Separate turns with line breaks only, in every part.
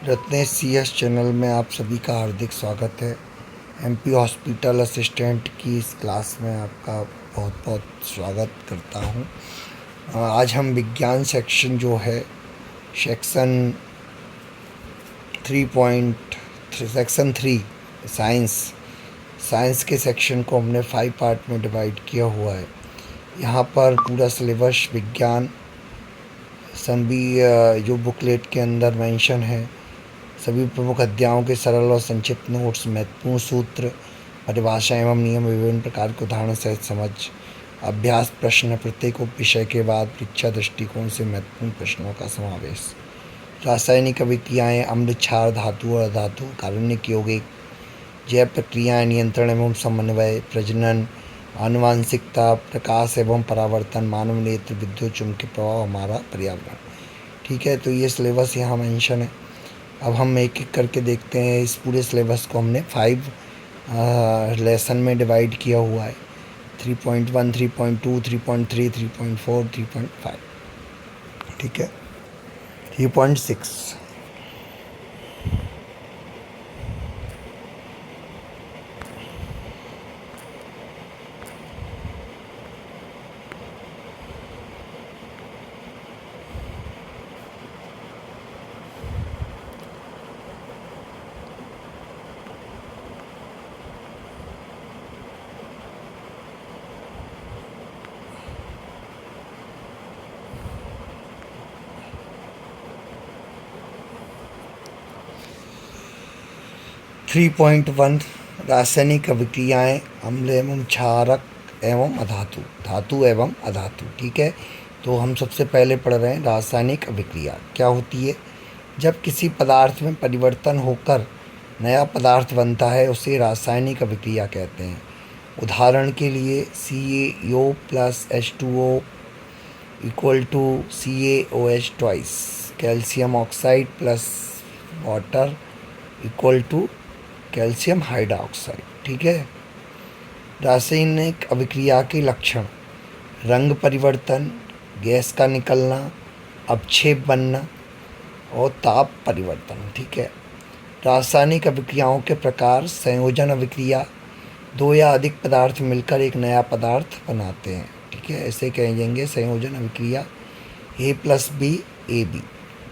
Ratnesh CS channel में आप सभी का हार्दिक स्वागत है। MP हॉस्पिटल असिस्टेंट की इस क्लास में आपका बहुत बहुत स्वागत करता हूं। आज हम विज्ञान सेक्शन जो है सेक्शन 3 साइंस के सेक्शन को हमने 5 पार्ट में डिवाइड किया हुआ है। यहाँ पर पूरा सिलेबस विज्ञान सभी जो बुकलेट के अंदर मेंशन है, सभी प्रमुख अध्यायों के सरल और संक्षिप्त नोट्स, महत्वपूर्ण सूत्र, परिभाषा एवं नियम, विभिन्न प्रकार के उदाहरण सहित समझ, अभ्यास प्रश्न, प्रत्येक उप विषय के बाद परीक्षा दृष्टिकोण से महत्वपूर्ण प्रश्नों का समावेश, रासायनिक अभिक्रियाएं, अम्ल, क्षार, धातु और अधातु, कार्बनिक यौगिक, जैव प्रक्रियाएं, नियंत्रण एवं समन्वय, प्रजनन, आनुवांशिकता, प्रकाश एवं परावर्तन, मानव नेत्र, विद्युत चुंबकीय प्रभाव, हमारा पर्यावरण। ठीक है, तो ये सिलेबस यहाँ मेंशन है। अब हम एक एक करके देखते हैं। इस पूरे सिलेबस को हमने 5 लेसन में डिवाइड किया हुआ है। 3.1, 3.2, 3.3, 3.4, 3.5। ठीक है, 3.6 3.1 रासायनिक अभिक्रियाएं, अम्ल एवं क्षारक एवं अधातु, धातु एवं अधातु। ठीक है, तो हम सबसे पहले पढ़ रहे हैं रासायनिक अभिक्रिया क्या होती है। जब किसी पदार्थ में परिवर्तन होकर नया पदार्थ बनता है उसे रासायनिक अभिक्रिया कहते हैं। उदाहरण के लिए CaO plus H2O equal to CaOH twice, calcium oxide plus water equal to calcium hydroxide. ठीक है, रासायनिक अभिक्रिया के लक्षण: रंग परिवर्तन, गैस का निकलना, अपक्षेप बनना और ताप परिवर्तन। ठीक है, रासायनिक अभिक्रियाओं के प्रकार: संयोजन अभिक्रिया, 2 या अधिक पदार्थ मिलकर एक नया पदार्थ बनाते हैं। ठीक है, ऐसे कहेंगे संयोजन अभिक्रिया। A + B AB।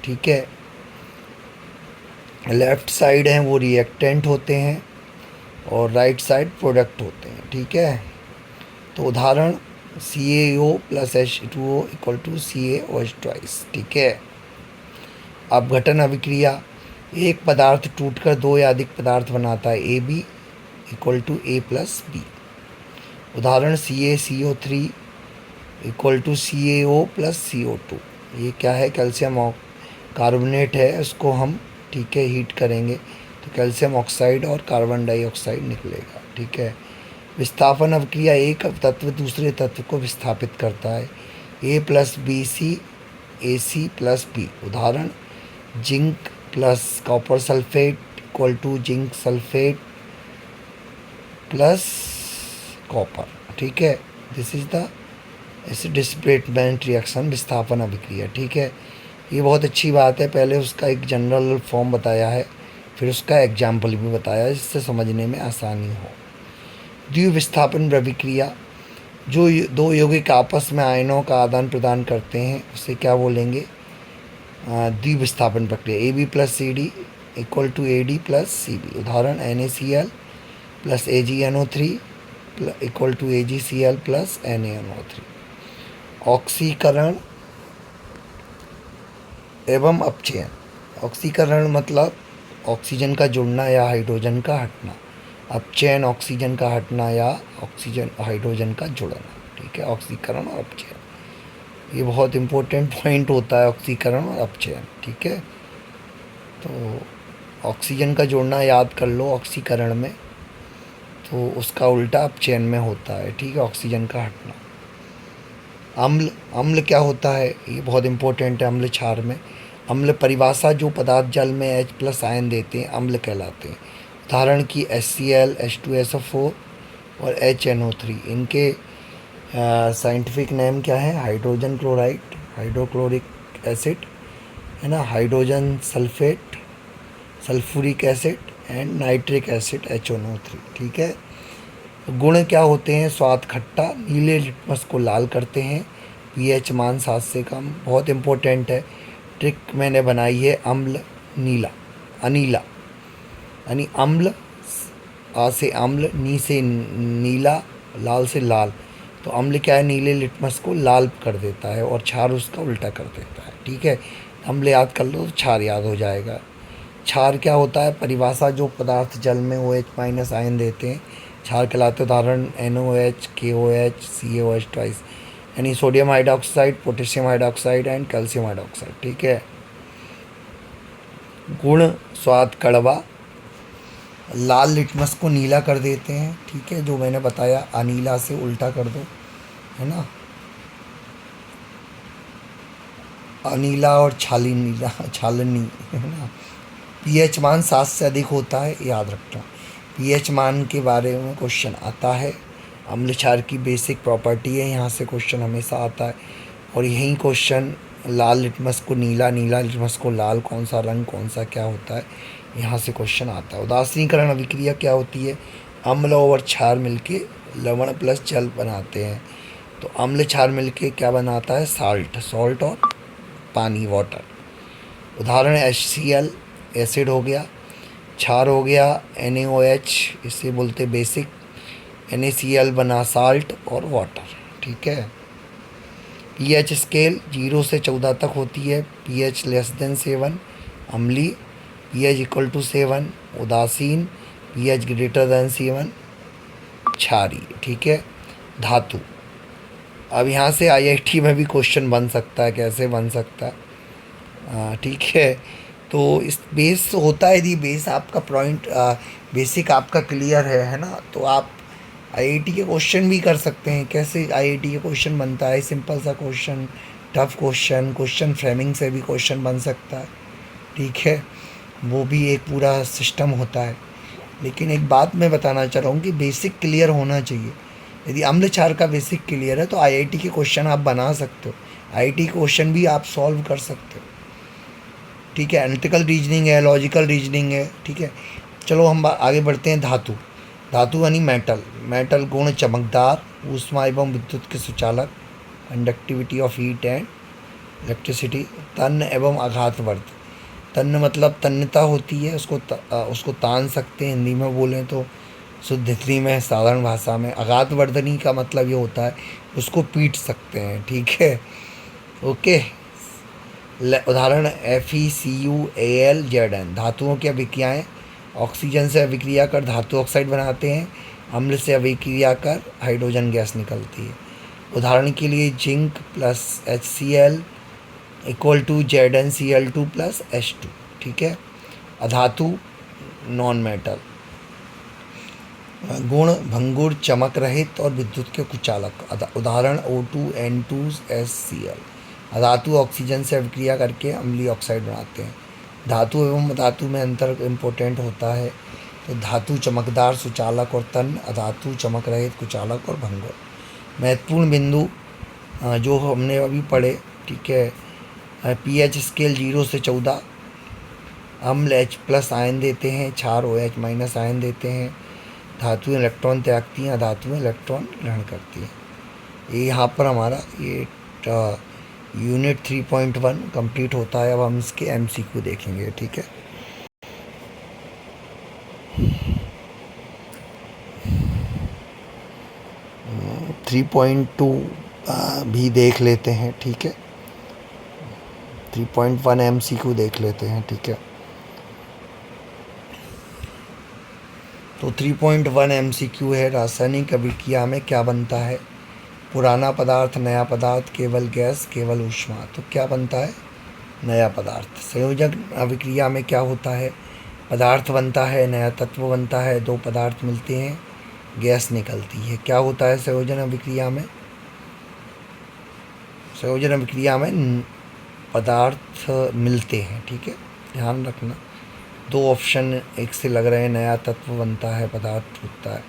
ठीक है, लेफ़्ट साइड हैं वो रिएक्टेंट होते हैं और राइट साइड प्रोडक्ट होते हैं। ठीक है, तो उदाहरण CaO plus H2O equal to CaOH twice. ठीक है, अपघटन अभिक्रिया, एक पदार्थ टूटकर 2 या अधिक पदार्थ बनाता है। AB equal to A + B। उदाहरण CaCO3 equal to CaO + CO2। ये क्या है? कैल्शियम कार्बोनेट है, उसको हम ठीक है हीट करेंगे तो कैल्शियम ऑक्साइड और कार्बन डाइऑक्साइड निकलेगा। ठीक है, विस्थापन अभिक्रिया, एक तत्व दूसरे तत्व को विस्थापित करता है। A + BC AC + B। उदाहरण zinc plus copper sulphate equal to zinc sulphate plus copper. ठीक है, this is the acid displacement reaction, विस्थापन अभिक्रिया। ठीक है, ये बहुत अच्छी बात है। पहले उसका एक जनरल फॉर्म बताया है, फिर उसका एग्जाम्पल भी बताया जिससे समझने में आसानी हो। द्विविस्थापन अभिक्रिया, जो 2 यौगिक आपस में आयनों का आदान प्रदान करते हैं उसे क्या बोलेंगे? द्विविस्थापन प्रक्रिया। AB + CD equal to AD + CB। उदाहरण NaCl + AgNO3 equal to AgCl + NaNO3। ऑक्सीकरण एवं अपचयन। ऑक्सीकरण मतलब ऑक्सीजन का जुड़ना या हाइड्रोजन का हटना। अपचयन ऑक्सीजन का हटना या ऑक्सीजन हाइड्रोजन का जुड़ना। ठीक है, ऑक्सीकरण और अपचयन ये बहुत इम्पोर्टेंट पॉइंट होता है, ऑक्सीकरण और अपचयन। ठीक है, तो ऑक्सीजन का जुड़ना याद कर लो ऑक्सीकरण में, तो उसका उल्टा अपचयन में होता है। ठीक है, ऑक्सीजन का हटना। अम्ल, अम्ल क्या होता है? ये बहुत इम्पोर्टेंट है। अम्ल क्षार में अम्ल परिभाषा, जो पदार्थ जल में H+ आयन देते हैं अम्ल कहलाते हैं। उदाहरण की HCl H2SO4 और HNO3। इनके साइंटिफिक नेम क्या है? हाइड्रोजन क्लोराइड, हाइड्रोक्लोरिक एसिड है ना, hydrogen sulphate sulphuric acid and nitric acid HNO3, ठीक है। गुण क्या होते हैं? स्वाद खट्टा, नीले लिटमस को लाल करते हैं, पीएच मान 7 से कम। बहुत इंपॉर्टेंट है, ट्रिक मैंने बनाई है। अम्ल नीला, अनीला, यानी अम्ल, आ से अम्ल, नी से नीला, लाल से लाल। तो अम्ल क्या है? नीले लिटमस को लाल कर देता है और क्षार उसका उल्टा कर देता है, ठीक है। अम्ल याद कर लो तो क्षार याद हो जाएगा। क्षार क्या होता है? परिभाषा, जो पदार्थ जल में OH- आयन देते हैं क्षार कहलाते। उदाहरण NOH, KOH, CaOH ट्वाइस, यानी sodium hydroxide, potassium hydroxide and calcium hydroxide, ठीक है। गुण, स्वाद कड़वा, लाल लिटमस को नीला कर देते हैं, ठीक है, जो मैंने बताया, अनीला से उल्टा कर दो, है ना। अनीला और छाली नीला, छालनी, है ना। पीएच मान 7 से अधिक होता है, याद रखना। पीएच मान के बारे में क्वेश्चन आता है। अम्ल क्षार की बेसिक प्रॉपर्टी है, यहाँ से क्वेश्चन हमेशा आता है। और यही क्वेश्चन, लाल लिटमस को नीला, नीला लिटमस को लाल, कौन सा रंग, कौन सा क्या होता है, यहाँ से क्वेश्चन आता है। उदासीनीकरण अभिक्रिया क्या होती है? अम्ल और क्षार मिलके लवण प्लस जल बनाते हैं। तो अम्ल क्षार मिलके क्या बनाता है? साल्ट, सॉल्ट और पानी, वाटर। उदाहरण HCl एसिड हो गया, क्षार हो गया NaOH, इसे बोलते बेसिक। NaCl बना साल्ट और वाटर, ठीक है। पीएच स्केल 0 से 14 तक होती है। पीएच लेस देन 7 अम्ली, पीएच इक्वल टू 7 उदासीन, पीएच ग्रेटर देन 7 क्षारी, ठीक है। धातु, अब यहाँ से IIT में भी क्वेश्चन बन सकता है। कैसे बन सकता है? ठीक है। तो इस बेस होता है, यदि बेस आपका पॉइंट बेसिक आपका क्लियर है ना, तो आप IIT के क्वेश्चन भी कर सकते हैं। कैसे IIT के क्वेश्चन बनता है? सिंपल सा question, tough question, question framing से भी क्वेश्चन बन सकता है, ठीक है। वो भी एक पूरा सिस्टम होता है। लेकिन एक बात मैं बताना चाह रहा हूँ कि बेसिक क्लियर होना चाहिए। यदि अम्ल क्षार का बेसिक क्लियर है तो IIT के क्वेश्चन आप बना सकते हो, IIT क्वेश्चन भी आप सॉल्व कर सकते हो, ठीक है। एनालिटिकल रीजनिंग है, लॉजिकल रीजनिंग है, ठीक है। चलो हम आगे बढ़ते हैं। धातु, धातु यानी मेटल। मेटल गुण चमकदार, ऊष्मा एवं विद्युत के सुचालक, conductivity of heat and electricity, तन्य एवं आघातवर्ध। तन्य मतलब तन्यता होती है, उसको तान सकते हैं, हिंदी में बोलें तो, शुद्ध हिंदी में, साधारण भाषा में। आघातवर्धनी का मतलब ये होता है उसको पीट सकते हैं, ठीक है, ओके। उदाहरण FeCuAlZn। धातुओं की अभिक्रियाएँ, ऑक्सीजन से अभिक्रिया कर धातु ऑक्साइड बनाते हैं, अम्ल से अभिक्रिया कर हाइड्रोजन गैस निकलती है। उदाहरण के लिए zinc plus HCl equal to ZnCl2 plus H2, ठीक है। अधातु, नॉन मेटल। गुण, भंगुर, चमक रहित और विद्युत के कुचालक। उदाहरण O2N2SCl। अधातु ऑक्सीजन से अभिक्रिया करके अम्लीय ऑक्साइड बनाते हैं। धातु एवं अधातु में अंतर इम्पोर्टेंट होता है। तो धातु चमकदार, सुचालक और तन्य, अधातु चमक रहित, कुचालक और भंगुर। महत्वपूर्ण बिंदु जो हमने अभी पढ़े, ठीक है। पीएच स्केल 0 से 14, अम्ल H+ आयन देते हैं, क्षार OH- आयन देते हैं। धातुएं इलेक्ट्रॉन त्यागती हैं, धातुएं इलेक्ट्रॉन ग्रहण करती हैं। ये यहाँ पर हमारा ये यूनिट 3.1 कंप्लीट होता है। अब हम इसके MCQ देखेंगे, ठीक है। 3.2 भी देख लेते हैं, ठीक है। 3.1 MCQ देख लेते हैं, ठीक है। तो 3.1 MCQ है, रासायनिक अभिक्रिया में क्या बनता है? पुराना पदार्थ, नया पदार्थ, केवल गैस, केवल ऊष्मा। तो क्या बनता है? नया पदार्थ। संयोजक अभिक्रिया में क्या होता है? पदार्थ बनता है, नया तत्व बनता है, दो पदार्थ मिलते हैं, गैस निकलती है। क्या होता है संयोजन अभिक्रिया में? संयोजन अभिक्रिया में पदार्थ मिलते हैं, ठीक है, ध्यान रखना। दो ऑप्शन एक से लग रहे हैं, नया तत्व बनता है, पदार्थ टूटता है,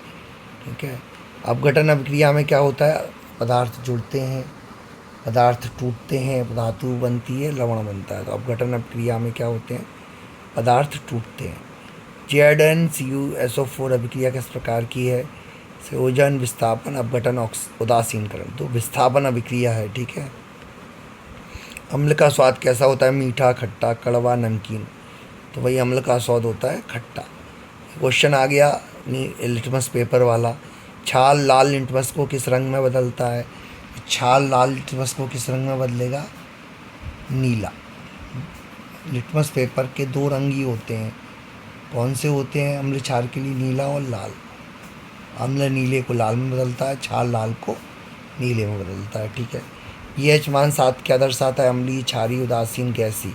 ठीक है। अपघटन अभिक्रिया में क्या होता है? पदार्थ जुड़ते हैं, पदार्थ टूटते हैं, धातु बनती है, लवण बनता है। तो अपघटन अभिक्रिया में क्या होते हैं? पदार्थ टूटते हैं। ZnCuSO4 अभिक्रिया किस प्रकार की है? संयोजन, विस्थापन, अपघटन, उदासीनकरण। तो विस्थापन अभिक्रिया है, ठीक है। अम्ल का स्वाद कैसा होता है? मीठा, खट्टा, कड़वा, नमकीन। तो वही अम्ल का स्वाद होता है खट्टा। क्वेश्चन आ गया लिटमस पेपर वाला, छाल लाल लिटमस को किस रंग में बदलता है? छाल लाल लिटमस को किस रंग में बदलेगा? नीला। लिटमस पेपर के दो रंग ही होते हैं, कौन से होते हैं अम्ल क्षार के लिए? नीला और लाल। अम्ल नीले को लाल में बदलता है, क्षार लाल को नीले में बदलता है, ठीक है। pH मान 7 क्या दर्शाता है? अम्लीय, क्षारीय, उदासीन, गैसीय।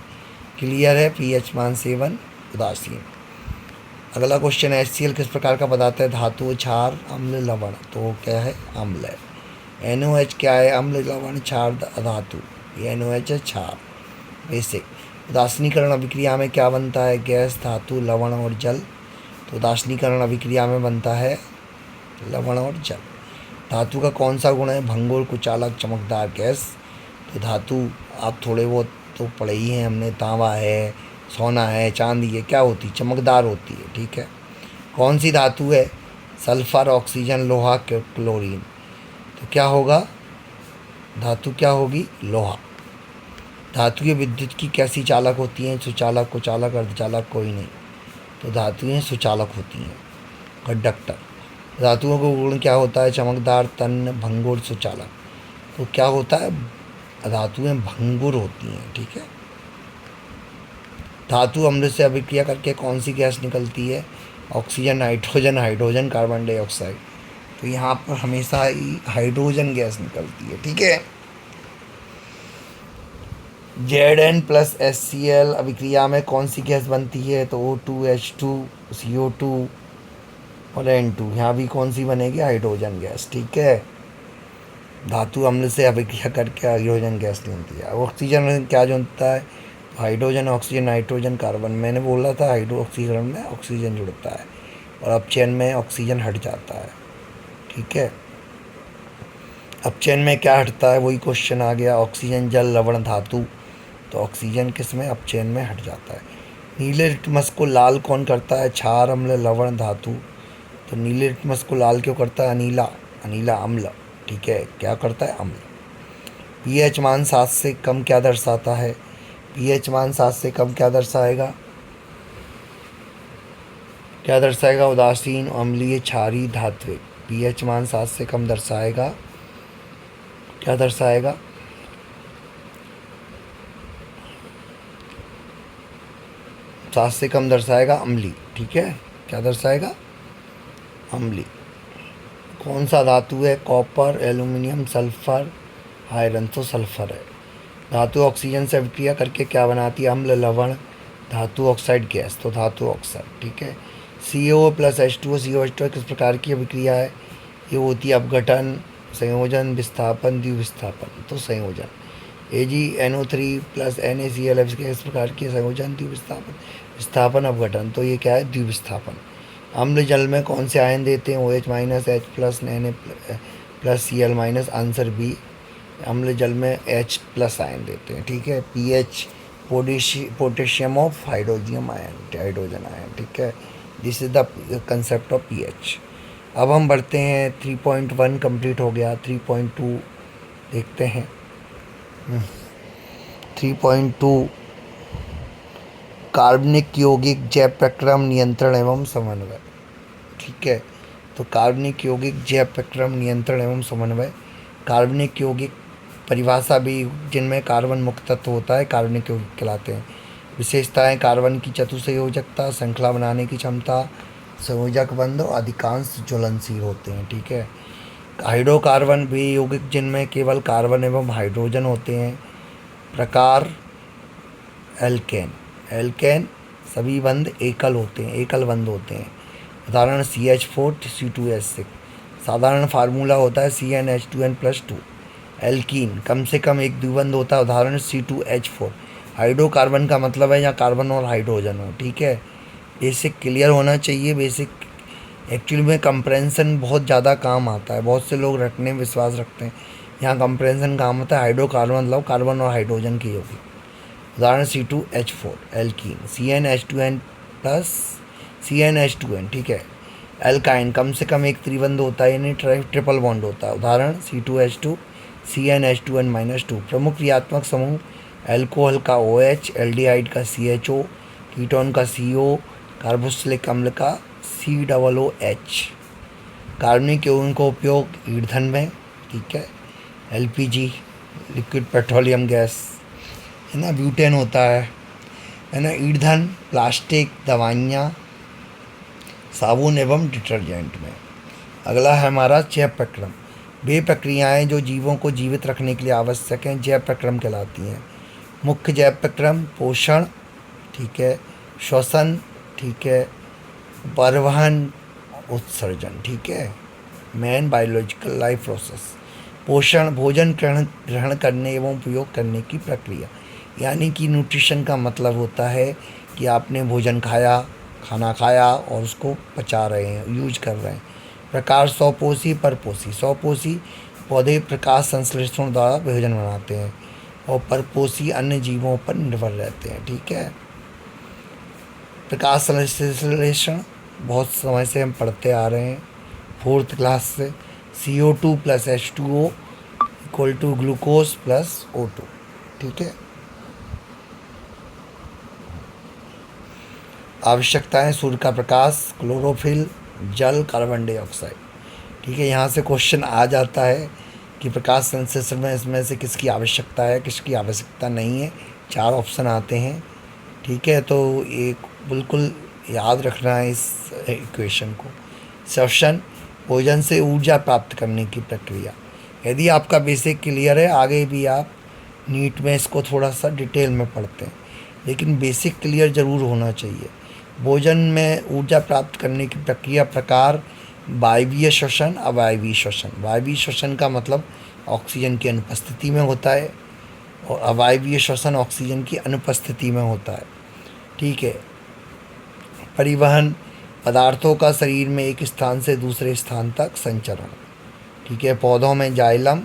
क्लियर है? pH मान 7 उदासीन। अगला क्वेश्चन है HCl किस प्रकार का पदार्थ है? धातु, क्षार, अम्ल, लवण। तो क्या है? अम्ल है। NOH क्या है? अम्ल, लवण, क्षार, धातु। ये NOH है, क्षार, बेसिक। उदासीनीकरण अभिक्रिया में क्या बनता है? गैस, धातु, लवण और जल। तो उदासीनीकरण अभिक्रिया में बनता है लवण और जल। धातु का कौन सा गुण है? भंगुर, कुचालक, चमकदार, गैस। तो धातु आप थोड़े बहुत तो पढ़े ही हैं हमने, तांबा है, सोना है, चांदी है, क्या होती? चमकदार होती है, ठीक है। कौन सी धातु है? सल्फर, ऑक्सीजन, लोहा, क्लोरीन। तो क्या होगा? धातु क्या होगी? लोहा। धातुएं विद्युत की कैसी चालक होती हैं? सुचालक, कुचालक, अर्धचालक, कोई नहीं। तो धातुएं सुचालक होती हैं, कंडक्टर। धातुओं का गुण क्या होता है? चमकदार, तन्य, भंगुर, सुचालक। तो क्या होता है? धातुएं भंगुर होती हैं, ठीक है। धातु अम्ल से अभिक्रिया करके कौन सी गैस निकलती है? Oxygen, nitrogen, hydrogen, carbon dioxide. तो यहाँ पर हमेशा ही हाइड्रोजन गैस निकलती है, ठीक है। Zn प्लस HCl अभिक्रिया में कौन सी गैस बनती है? तो O2, H2, CO2 और N2। यहाँ भी कौन सी बनेगी? हाइड्रोजन गैस, ठीक है। धातु अम्ल से अभिक्रिया करके हाइड्रोजन गैस बनती है। ऑक्सीजन में क्या जुड़ता है? Hydrogen, oxygen, nitrogen, carbon. मैंने बोला था हाइड्रो ऑक्सीजन में ऑक्सीजन जुड़ता है और अपचयन में ऑक्सीजन हट जाता है, ठीक है। अपचयन में क्या हटता है? वही क्वेश्चन आ गया, ऑक्सीजन, जल, लवण, धातु। तो ऑक्सीजन किस में? अपचयन में हट जाता है। नीले लिटमस को लाल कौन करता है? क्षार, अम्ल, लवण, धातु। तो नीले लिटमस को लाल क्यों करता है? अनीला अम्ल, ठीक है। क्या करता है? अम्ल। pH मान 7 से कम क्या दर्शाता है? pH मान 7 से कम क्या दर्शाएगा? क्या दर्शाएगा? उदासीन, अम्लीय, क्षारीय, धात्विक। pH मान 7 से कम दर्शाएगा, क्या दर्शाएगा? सात से कम दर्शाएगा अम्ली, ठीक है। क्या दर्शाएगा? अम्ली। कौन सा धातु है? Copper, aluminium, sulphur, iron. तो सल्फर है। धातु ऑक्सीजन से अभिक्रिया करके क्या बनाती है? अम्ल, लवण, धातु ऑक्साइड, गैस। तो धातु ऑक्साइड, ठीक है। CO प्लस H2O, CO किस प्रकार की अभिक्रिया है? ये होती है अपघटन, संयोजन, विस्थापन, द्विविस्थापन। तो संयोजन। AgNO3 प्लस NaCl किस प्रकार की संयोजन, द्विविस्थापन, विस्थापन, अपघटन। तो ये क्या है? द्विविस्थापन। अम्ल जल में कौन से आयन देते हैं? OH minus, H plus, Na plus, Cl minus. Answer B. अम्ल जल में H प्लस आयन देते हैं, ठीक है। pH potassium of hydrogenium ion, hydrogen ion, ठीक है। This is the concept of pH। अब हम बढ़ते हैं 3.1 कंप्लीट हो गया, 3.2 देखते हैं। 3.2 कार्बनिक यौगिक जैव प्रक्रम नियंत्रण एवं समन्वय, ठीक है। तो कार्बनिक यौगिक जैव प्रक्रम नियंत्रण एवं समन्वय। कार्बनिक यौगिक परिभाषा भी, जिनमें कार्बन मुक्त तत्व होता है, कार्बनिक यौगिक कहलाते हैं। विशेषताएं: कार्बन की चतुसंयोजकता, श्रृंखला बनाने की क्षमता, संयोजक बंध और अधिकांश ज्वलनशील होते हैं, ठीक है। हाइड्रोकार्बन भी यौगिक जिनमें केवल कार्बन एवं हाइड्रोजन होते हैं। प्रकार: एल्केन। एल्केन सभी बंध एकल होते हैं, एकल बंध होते हैं। उदाहरण: CH4 C2H6। साधारण फार्मूला होता है CnH2n+2। एल्कीन कम से कम एक द्विबंध होता है। उदाहरण: C2H4। हाइड्रोकार्बन का मतलब है यहाँ कार्बन और हाइड्रोजन हो, ठीक है। बेसिक क्लियर होना चाहिए। बेसिक एक्चुअली में कंप्रेंसन बहुत ज़्यादा काम आता है, बहुत से लोग रखने में विश्वास रखते हैं। यहाँ कंप्रेंसन काम आता है। हाइड्रोकार्बन मतलब कार्बन और हाइड्रोजन की यौगिक। उदाहरण C2H4 alkene, CnH2n plus CnH2n, ठीक है। एल्काइन कम से कम एक त्रिबंध होता है, यानी ट्रिपल बॉन्ड होता है। उदाहरण C2H2 CnH2n माइनस 2। प्रमुख क्रियात्मक समूह एल्कोहल का OH, एल्डिहाइड का CHO, कीटोन का CO, कार्बोक्सिलिक अम्ल का COOH। कार्बनिक यौगिकों का उपयोग ईंधन में, ठीक है। LPG लिक्विड पेट्रोलियम गैस, है ना, ब्यूटेन होता है ना, ईंधन, प्लास्टिक, दवाइयाँ, साबुन एवं डिटर्जेंट में। अगला है हमारा जैव प्रक्रम। वे प्रक्रियाएं जो जीवों को जीवित रखने के लिए आवश्यक हैं जैव प्रक्रम कहलाती हैं। मुख्य जैव प्रक्रम पोषण, ठीक है, श्वसन, ठीक है, परिवहन, उत्सर्जन, ठीक है। Main biological life process. पोषण भोजन ग्रहण करने एवं उपयोग करने की प्रक्रिया, यानी कि न्यूट्रिशन का मतलब होता है कि आपने भोजन खाया, खाना खाया और उसको पचा रहे हैं, यूज कर रहे हैं। प्रकार स्वपोषी, परपोषी। स्वपोषी पौधे प्रकाश संश्लेषण द्वारा भोजन बनाते हैं और परपोषी अन्य जीवों पर निर्भर रहते हैं, ठीक है। प्रकाश संश्लेषण बहुत समय से हम पढ़ते आ रहे हैं, 4th क्लास से। CO2 plus H2O equal to glucose plus O2, ठीक है। आवश्यकताएं सूर्य का प्रकाश, क्लोरोफिल, जल, कार्बन डाइऑक्साइड, ठीक है। यहाँ से क्वेश्चन आ जाता है कि प्रकाश संश्लेषण में इसमें से किसकी आवश्यकता है, किसकी आवश्यकता नहीं है। 4 ऑप्शन आते हैं, ठीक है। तो एक बिल्कुल याद रखना है इस इक्वेशन को। श्वसन भोजन से ऊर्जा प्राप्त करने की प्रक्रिया। यदि आपका बेसिक क्लियर है, आगे भी आप नीट में इसको थोड़ा सा डिटेल में पढ़ते हैं, लेकिन बेसिक क्लियर ज़रूर होना चाहिए। भोजन में ऊर्जा प्राप्त करने की प्रक्रिया प्रकार वायवीय श्वसन, अवायवीय श्वसन। वायवीय श्वसन का मतलब ऑक्सीजन की अनुपस्थिति में होता है और अवायवीय श्वसन ऑक्सीजन की अनुपस्थिति में होता है, ठीक है। परिवहन पदार्थों का शरीर में एक स्थान से दूसरे स्थान तक संचरण, ठीक है। पौधों में जाइलम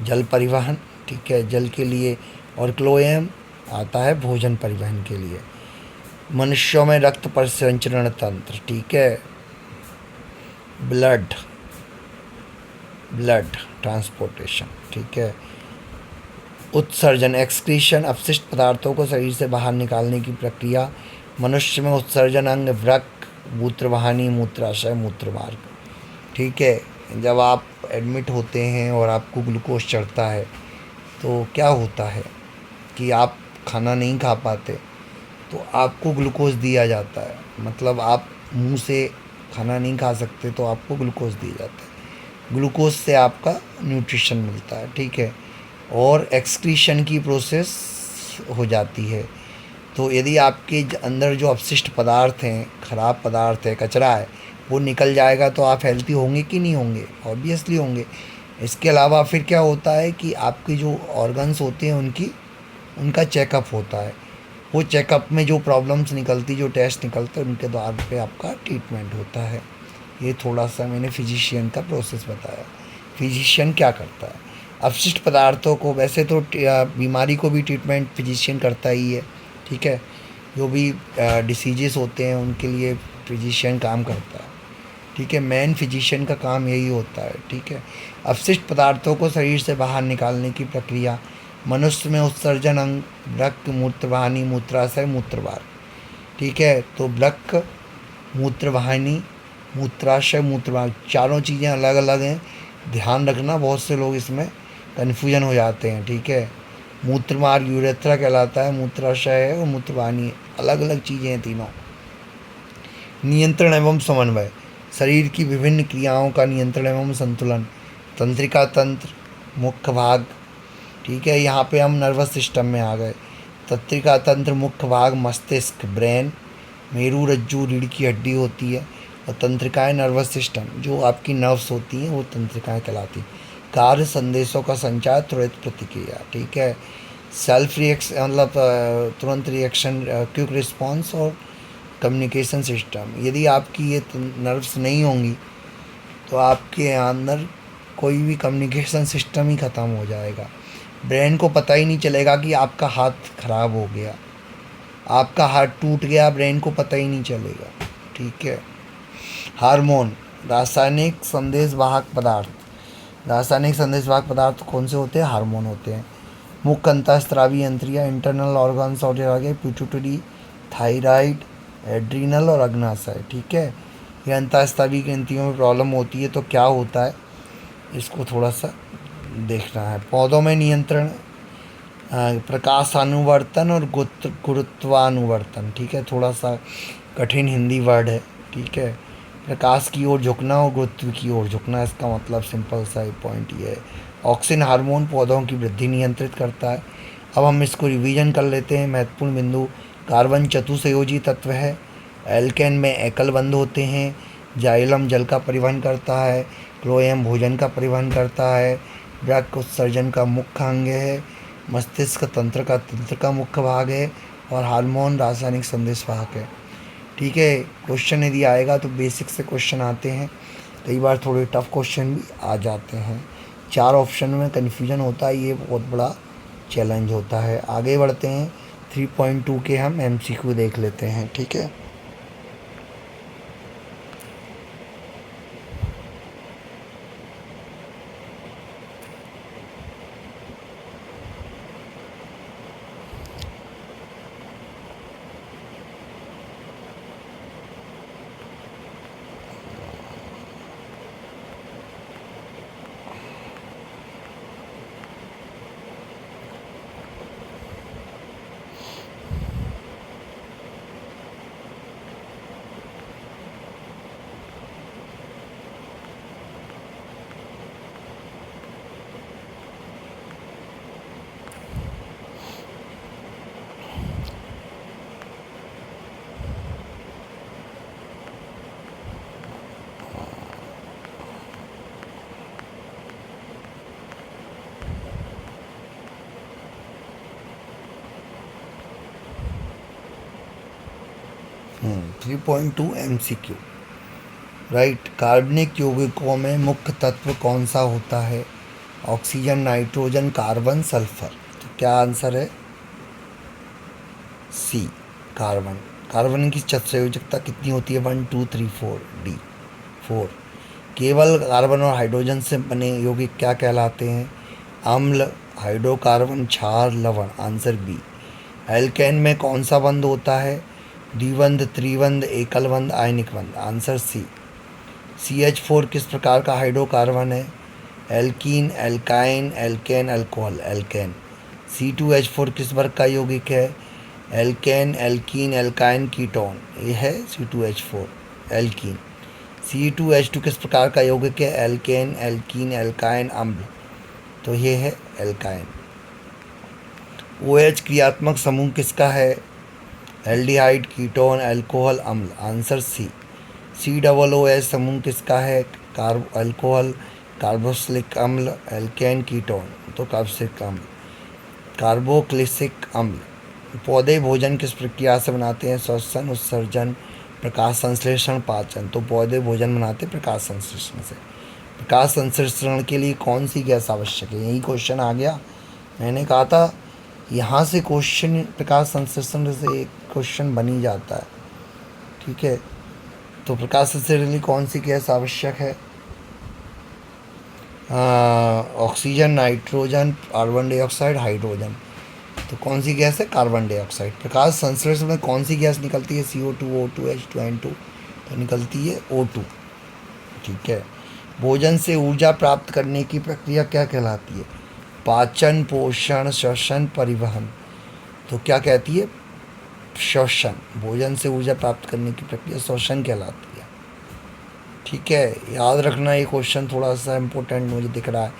जल परिवहन, ठीक है, जल के लिए, और क्लोएम आता है भोजन परिवहन के लिए। मनुष्यों में रक्त परिसंचरण तंत्र, ठीक है, ब्लड ट्रांसपोर्टेशन, ठीक है। उत्सर्जन एक्सक्रीशन अपशिष्ट पदार्थों को शरीर से बाहर निकालने की प्रक्रिया। मनुष्य में उत्सर्जन अंग वृक्क, मूत्रवाहिनी, मूत्राशय, मूत्रमार्ग, ठीक है। जब आप एडमिट होते हैं और आपको ग्लूकोज चढ़ता है तो क्या होता है कि आप खाना नहीं खा पाते, तो आपको ग्लूकोज दिया जाता है। मतलब आप मुंह से खाना नहीं खा सकते तो आपको ग्लूकोज दिया जाता है। ग्लूकोज से आपका न्यूट्रिशन मिलता है, ठीक है। और एक्सक्रीशन की प्रोसेस हो जाती है। तो यदि आपके अंदर जो अपशिष्ट पदार्थ हैं, ख़राब पदार्थ है, कचरा है, वो निकल जाएगा तो आप हेल्थी होंगे कि नहीं होंगे? ऑब्वियसली होंगे। इसके अलावा फिर क्या होता है कि आपके जो ऑर्गन्स होते हैं उनका चेकअप होता है। वो चेकअप में जो प्रॉब्लम्स निकलती, जो टेस्ट निकलते हैं, उनके द्वारा पे आपका ट्रीटमेंट होता है। ये थोड़ा सा मैंने फिजिशियन का प्रोसेस बताया। फिजिशियन क्या करता है? अपशिष्ट पदार्थों को, वैसे तो बीमारी को भी ट्रीटमेंट फिजिशियन करता ही है, ठीक है। जो भी डिसीजेस होते हैं उनके लिए फिजिशियन काम करता है, ठीक है। मेन फिजिशियन का काम यही होता है, ठीक है। अपशिष्ट पदार्थों को शरीर से बाहर निकालने की प्रक्रिया। मनुष्य में उत्सर्जन अंग वृक्क, मूत्रवाहिनी, मूत्राशय, मूत्रमार्ग, ठीक है। तो वृक्क, मूत्रवाहिनी, मूत्राशय, मूत्रमार्ग, चारों चीज़ें अलग अलग हैं। ध्यान रखना, बहुत से लोग इसमें कन्फ्यूजन हो जाते हैं, ठीक है। मूत्रमार्ग यूरेथ्रा कहलाता है, मूत्राशय है और मूत्रवाहिनी, अलग अलग चीज़ें हैं तीनों। नियंत्रण एवं समन्वय शरीर की विभिन्न क्रियाओं का नियंत्रण एवं संतुलन। तंत्रिका तंत्र, मुख्य भाग, ठीक है। यहाँ पे हम नर्वस सिस्टम में आ गए। तंत्रिका तंत्र, मुख्य भाग, मस्तिष्क, ब्रेन, मेरू रज्जु रीढ़ की हड्डी होती है, और तंत्रिकाएं नर्वस सिस्टम, जो आपकी नर्व्स होती हैं वो तंत्रिकाएं कहलाती। कार्य संदेशों का संचार, त्वरित प्रतिक्रिया, ठीक है। सेल्फ रिएक्शन मतलब तुरंत रिएक्शन, क्विक रिस्पॉन्स, और कम्युनिकेशन सिस्टम। यदि आपकी ये नर्व्स नहीं होंगी तो आपके अंदर कोई भी कम्युनिकेशन सिस्टम ही ख़त्म हो जाएगा। ब्रेन को पता ही नहीं चलेगा कि आपका हाथ खराब हो गया, आपका हाथ टूट गया, ब्रेन को पता ही नहीं चलेगा। ठीक है। हार्मोन, रासायनिक संदेशवाहक पदार्थ। रासायनिक संदेशवाहक पदार्थ कौन से होते हैं? हार्मोन होते हैं। मुख्य अंतःस्रावी यंत्रियाँ, इंटरनल ऑर्गन्स और आगे पिट्यूटरी, थायराइड, एड्रीनल और अग्नाशय। ठीक है। ये अंतःस्रावी ग्रंथियों में प्रॉब्लम होती है तो क्या होता है, इसको थोड़ा सा देखना है। पौधों में नियंत्रण, प्रकाशानुवर्तन और गुरुत्वानुवर्तन। ठीक है, थोड़ा सा कठिन हिंदी वर्ड है। ठीक है। प्रकाश की ओर झुकना और गुरुत्व की ओर झुकना, इसका मतलब सिंपल सा पॉइंट ये है। ऑक्सिन हार्मोन पौधों की वृद्धि नियंत्रित करता है। अब हम इसको रिवीजन कर लेते हैं। महत्वपूर्ण बिंदु, कार्बन चतुसंयोजी तत्व है। एल्केन में एकल बंध होते हैं। जाइलम जल का परिवहन करता है। क्लोएम भोजन का परिवहन करता है। रक्त उत्सर्जन का मुख्य अंग है। मस्तिष्क तंत्र का मुख्य भाग है। और हार्मोन रासायनिक संदेशवाहक है। ठीक है। क्वेश्चन यदि आएगा तो बेसिक से क्वेश्चन आते हैं, कई बार थोड़े टफ क्वेश्चन भी आ जाते हैं। 4 ऑप्शन में कन्फ्यूजन होता है, ये बहुत बड़ा चैलेंज होता है। आगे बढ़ते हैं। 3.2 के हम MCQ देख लेते हैं। ठीक है। हम्म, 3.2 MCQ। राइट। कार्बनिक यौगिकों में मुख्य तत्व कौन सा होता है? Oxygen, nitrogen, carbon, sulphur. तो क्या आंसर है? सी, कार्बन। कार्बन की संयोजकता कितनी होती है? 1 2 3 4, डी 4। केवल कार्बन और हाइड्रोजन से बने यौगिक क्या कहलाते हैं? अम्ल, हाइड्रोकार्बन, क्षार, लवण। Answer B. एल्केन में कौन सा बंध होता है? द्विबंध, त्रिबंध, एकल बंध, आयनिक बंध। Answer C. CH4 किस प्रकार का हाइड्रोकार्बन है? Alkene, alkyne, alkane, alcohol. Alkane. C2H4 किस वर्ग का यौगिक है? Alkane, alkene, alkyne, ketone. ये है C2H4, एल्कीन। C2H2 किस प्रकार का यौगिक है? एल्केन, एल्कीन, एल्काइन, अम्ल। तो ये है एल्काइन। OH क्रियात्मक समूह किसका है? एल्डिहाइड, कीटोन, अल्कोहल, अम्ल। Answer C. COOH समूह किसका है? अल्कोहल, कार्बोक्सिलिक अम्ल, एल्केन, कीटोन। तो कार्बोक्सिलिक अम्ल। कार्बोक्सिलिक अम्ल। पौधे भोजन किस प्रक्रिया से बनाते हैं? श्वसन, उत्सर्जन, प्रकाश संश्लेषण, पाचन। तो पौधे भोजन बनाते हैं प्रकाश संश्लेषण से। प्रकाश संश्लेषण के लिए कौन सी गैस आवश्यक है? यही क्वेश्चन आ गया। मैंने कहा था यहाँ से क्वेश्चन, प्रकाश संश्लेषण से एक क्वेश्चन बन ही जाता है। ठीक है। तो प्रकाश संश्लेषण के लिए कौन सी गैस आवश्यक है? Oxygen, nitrogen, carbon dioxide, hydrogen. तो कौन सी गैस है? Carbon dioxide. प्रकाश संश्लेषण में कौन सी गैस निकलती है? CO2, O2, H2N2। तो निकलती है O2। ठीक है। भोजन से ऊर्जा प्राप्त करने की प्रक्रिया क्या कहलाती है? पाचन, पोषण, श्वसन, परिवहन। तो क्या कहती है? श्वसन। भोजन से ऊर्जा प्राप्त करने की प्रक्रिया श्वसन कहलाती है। ठीक है। याद रखना, ये क्वेश्चन थोड़ा सा इम्पोर्टेंट मुझे दिख रहा है,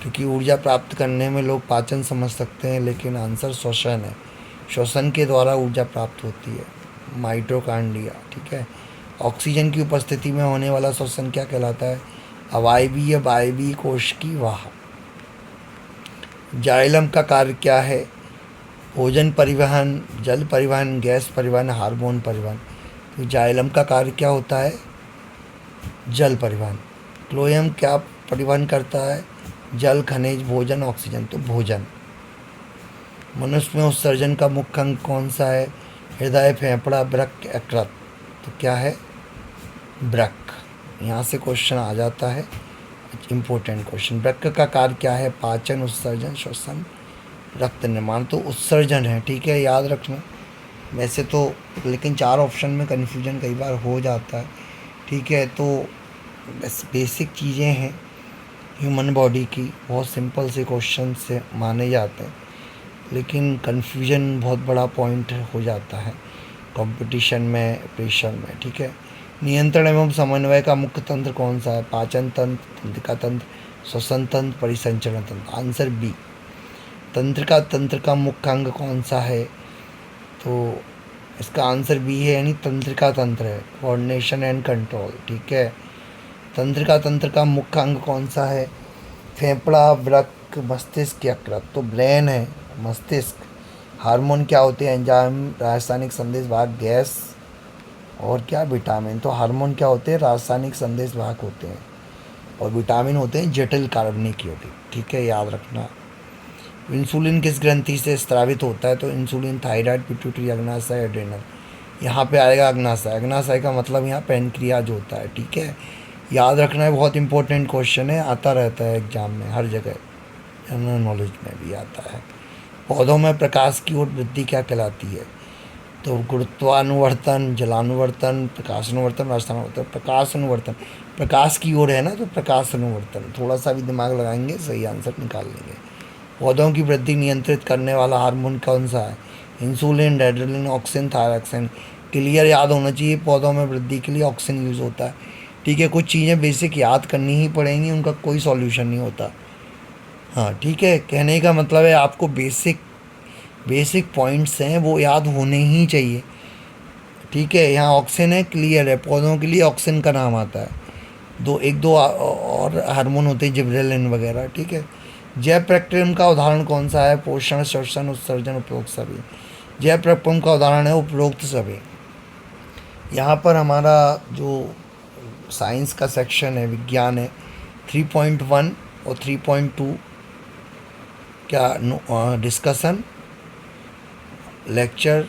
क्योंकि ऊर्जा प्राप्त करने में लोग पाचन समझ सकते हैं, लेकिन आंसर श्वसन है। श्वसन के द्वारा ऊर्जा प्राप्त होती है, माइटोकॉन्ड्रिया। ठीक है। ऑक्सीजन की उपस्थिति में होने वाला श्वसन क्या कहलाता है? अवायवीय वायवीय कोश की वाह। जाइलम का कार्य क्या है? भोजन परिवहन, जल परिवहन, गैस परिवहन, हार्मोन परिवहन। तो जाइलम का कार्य क्या होता है? जल परिवहन। क्लोएम क्या परिवहन करता है? जल, खनिज, भोजन, ऑक्सीजन। तो भोजन। मनुष्य में उत्सर्जन का मुख्य अंग कौन सा है? हृदय, फेफड़ा, वृक्क, यकृत। तो क्या है? वृक्क। यहाँ से क्वेश्चन आ जाता है, इम्पोर्टेंट क्वेश्चन। वृक्क का कार्य क्या है? पाचन, उत्सर्जन, श्वसन, रक्त निर्माण। तो उत्सर्जन है, ठीक है, याद रखना। वैसे तो लेकिन 4 ऑप्शन में कन्फ्यूजन कई बार हो जाता है, ठीक है। तो बस बेसिक चीज़ें हैं ह्यूमन बॉडी की, बहुत सिंपल से क्वेश्चन से माने जाते हैं, लेकिन कन्फ्यूजन बहुत बड़ा पॉइंट हो जाता है कंपटीशन में, प्रेशर में, ठीक है। नियंत्रण एवं समन्वय का मुख्य तंत्र कौन सा है? पाचन तंत्र, तंत्रिका तंत्र, श्वसन तंत्र, परिसंचरण तंत्र। Answer B. तंत्रिका तंत्र का मुख्य अंग कौन सा है? तो इसका आंसर बी है, यानी तंत्रिका तंत्र है, कोऑर्डिनेशन एंड कंट्रोल, ठीक है। तंत्रिका तंत्र का मुख्य अंग कौन सा है? फेफड़ा, वृक्क, मस्तिष्क, यकृत। तो ब्रेन है, मस्तिष्क। हार्मोन क्या होते हैं? एंजाइम, रासायनिक संदेश वाहक, गैस और क्या? विटामिन। तो हार्मोन क्या होते हैं? रासायनिक संदेश वाहक होते हैं, और विटामिन होते हैं जटिल कार्बनिक यौगिक, ठीक है, याद रखना। इंसुलिन किस ग्रंथि से स्रावित होता है? तो इंसुलिन थायराइड, पिट्यूटरी, अग्नाशय, एड्रेनल। यहाँ पे आएगा अग्नाशय। अग्नाशय का मतलब यहाँ पैनक्रियाज होता है, ठीक है, याद रखना है। बहुत इंपॉर्टेंट क्वेश्चन है, आता रहता है एग्जाम में, हर जगह, जनरल नॉलेज में भी आता है। पौधों में प्रकाश की ओर वृद्धि क्या कहलाती है? तो गुरुत्वानुवर्तन, जलानुवर्तन, प्रकाशानुवर्तन, राष्ट्रानुवर्तन। प्रकाशानुवर्तन, प्रकाश की ओर है ना, तो प्रकाशानुवर्तन। थोड़ा सा भी दिमाग लगाएंगे सही आंसर निकाल लेंगे। पौधों की वृद्धि नियंत्रित करने वाला हार्मोन कौन सा है? Insulin, adrenaline, auxin, thyroxine. Clear याद होना चाहिए, पौधों में वृद्धि के लिए ऑक्सिन यूज़ होता है, ठीक है। कुछ चीज़ें बेसिक याद करनी ही पड़ेंगी, उनका कोई सॉल्यूशन नहीं होता। हाँ, ठीक है, कहने का मतलब है आपको बेसिक पॉइंट्स हैं वो याद होने ही चाहिए, ठीक है। यहाँ ऑक्सिन है, क्लियर है, पौधों के लिए ऑक्सिन का नाम आता है। एक दो और हार्मोन होते हैं, जिब्रेलिन वगैरह, ठीक है। जैव प्रक्रिया का उदाहरण कौन सा है? पोषण, श्वसन, उत्सर्जन, उपरोक्त सभी। जैव प्रक्रिया का उदाहरण है उपरोक्त सभी। यहाँ पर हमारा जो साइंस का सेक्शन है, विज्ञान है, 3.1 और 3.2 क्या डिस्कशन, लेक्चर,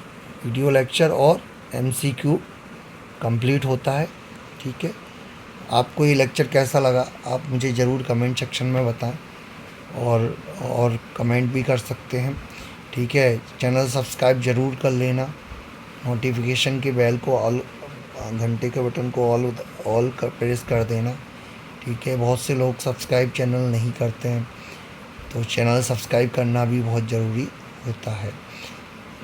वीडियो लेक्चर और MCQ कंप्लीट होता है, ठीक है। आपको ये लेक्चर कैसा लगा आप मुझे ज़रूर कमेंट सेक्शन में बताएं, और कमेंट भी कर सकते हैं, ठीक है। चैनल सब्सक्राइब ज़रूर कर लेना, नोटिफिकेशन के बेल को ऑल, घंटे के बटन को ऑल प्रेस कर देना, ठीक है। बहुत से लोग सब्सक्राइब चैनल नहीं करते हैं, तो चैनल सब्सक्राइब करना भी बहुत ज़रूरी होता है।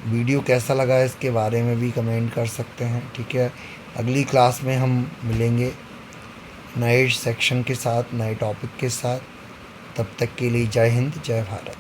वीडियो कैसा लगा इसके बारे में भी कमेंट कर सकते हैं, ठीक है। अगली क्लास में हम मिलेंगे नए सेक्शन के साथ, नए टॉपिक के साथ। तब तक के लिए जय हिंद, जय भारत।